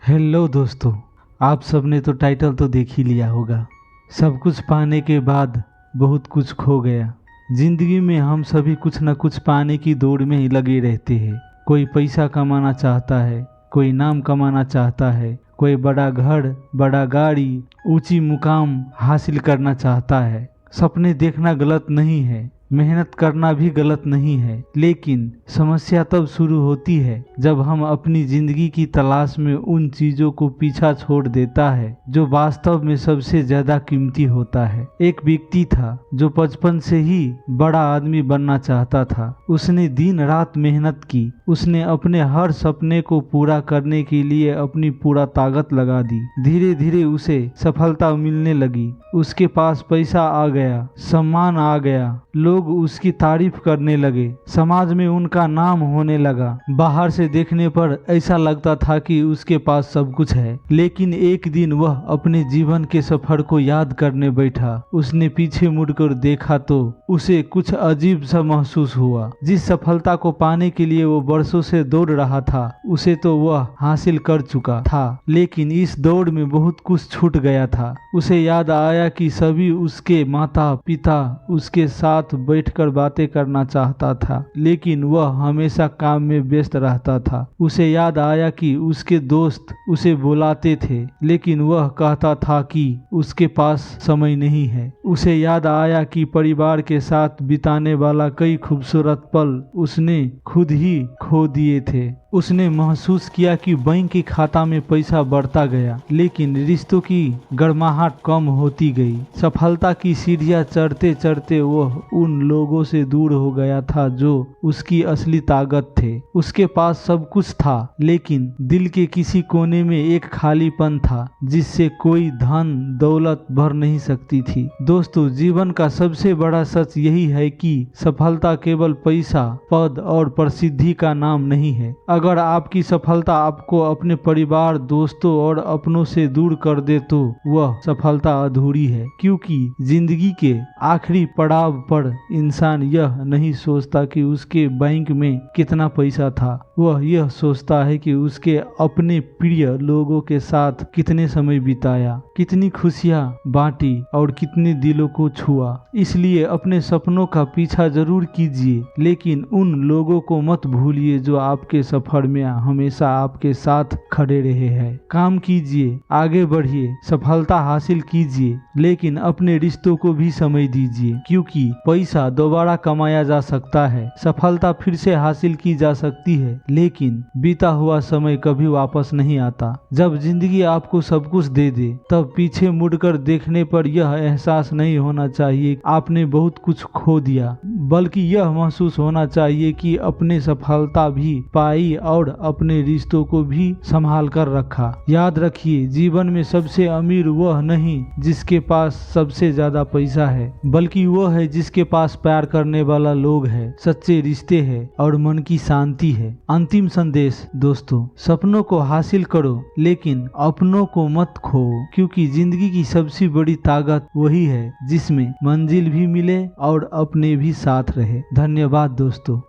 Hello दोस्तों, आप सबने तो टाइटल तो देख ही लिया होगा। सब कुछ पाने के बाद बहुत कुछ खो गया। जिंदगी में हम सभी कुछ न कुछ पाने की दौड़ में ही लगे रहते हैं। कोई पैसा कमाना चाहता है, कोई नाम कमाना चाहता है, कोई बड़ा घर, बड़ा गाड़ी, ऊंची मुकाम हासिल करना चाहता है। सपने देखना गलत नहीं है, मेहनत करना भी गलत नहीं है, लेकिन समस्या तब शुरू होती है जब हम अपनी जिंदगी की तलाश में उन चीजों को पीछा छोड़ देता है जो वास्तव में सबसे ज्यादा कीमती होता है। एक व्यक्ति था जो बचपन से ही बड़ा आदमी बनना चाहता था। उसने दिन रात मेहनत की, उसने अपने हर सपने को पूरा करने के लिए अपनी पूरा ताकत लगा दी। धीरे धीरे उसे सफलता मिलने लगी, उसके पास पैसा आ गया, सम्मान आ गया, लोग उसकी तारीफ करने लगे, समाज में उनका नाम होने लगा। बाहर से देखने पर ऐसा लगता था कि उसके पास सब कुछ है, लेकिन एक दिन वह अपने जीवन के सफर को याद करने बैठा। उसने पीछे मुड़कर देखा तो उसे कुछ अजीब सा महसूस हुआ। जिस सफलता को पाने के लिए वो बरसों से दौड़ रहा था, उसे तो वह हासिल कर चुका था, लेकिन इस दौड़ में बहुत कुछ छूट गया था। उसे याद आया कि सभी उसके माता पिता उसके साथ बैठकर बातें करना चाहता था, लेकिन वह हमेशा काम में व्यस्त रहता था। उसे याद आया कि उसके दोस्त उसे बुलाते थे, लेकिन वह कहता था कि उसके पास समय नहीं है। उसे याद आया कि परिवार के साथ बिताने वाला कई खूबसूरत पल उसने खुद ही खो दिए थे। उसने महसूस किया कि बैंक के खाता में पैसा बढ़ता गया, लेकिन रिश्तों की गर्माहट कम होती गई। सफलता की सीढ़ियां चढ़ते चढ़ते वह उन लोगों से दूर हो गया था जो उसकी असली ताकत थे। उसके पास सब कुछ था, लेकिन दिल के किसी कोने में एक खालीपन था जिससे कोई धन दौलत भर नहीं सकती थी। दोस्तों, जीवन का सबसे बड़ा सच यही है कि सफलता केवल पैसा, पद और प्रसिद्धि का नाम नहीं है। अगर आपकी सफलता आपको अपने परिवार, दोस्तों और अपनों से दूर कर दे तो वह सफलता अधूरी है, क्योंकि जिंदगी के आखिरी पड़ाव पर इंसान यह नहीं सोचता कि उसके बैंक में कितना पैसा था, वह यह सोचता है कि उसके अपने प्रिय लोगों के साथ कितने समय बिताया, कितनी खुशियां बांटी और कितने दिलों को छुआ। इसलिए अपने सपनों का पीछा जरूर कीजिए, लेकिन उन लोगों को मत भूलिए जो आपके सफर में हमेशा आपके साथ खड़े रहे हैं। काम कीजिए, आगे बढ़िए, सफलता हासिल कीजिए, लेकिन अपने रिश्तों को भी समय दीजिए, क्योंकि पैसा दोबारा कमाया जा सकता है, सफलता फिर से हासिल की जा सकती है, लेकिन बीता हुआ समय कभी वापस नहीं आता। जब जिंदगी आपको सब कुछ दे दे, तब पीछे मुड़कर देखने पर यह एहसास नहीं होना चाहिए आपने बहुत कुछ खो दिया, बल्कि यह महसूस होना चाहिए कि अपने सफलता भी पाई और अपने रिश्तों को भी संभाल कर रखा। याद रखिए, जीवन में सबसे अमीर वह नहीं जिसके पास सबसे ज्यादा पैसा है, बल्कि वह है जिसके पास प्यार करने वाला लोग है, सच्चे रिश्ते हैं और मन की शांति है। अंतिम संदेश दोस्तों, सपनों को हासिल करो, लेकिन अपनों को मत खो, क्योंकि जिंदगी की सबसे बड़ी ताकत वही है जिसमें मंजिल भी मिले और अपने भी साथ रहे। धन्यवाद दोस्तों।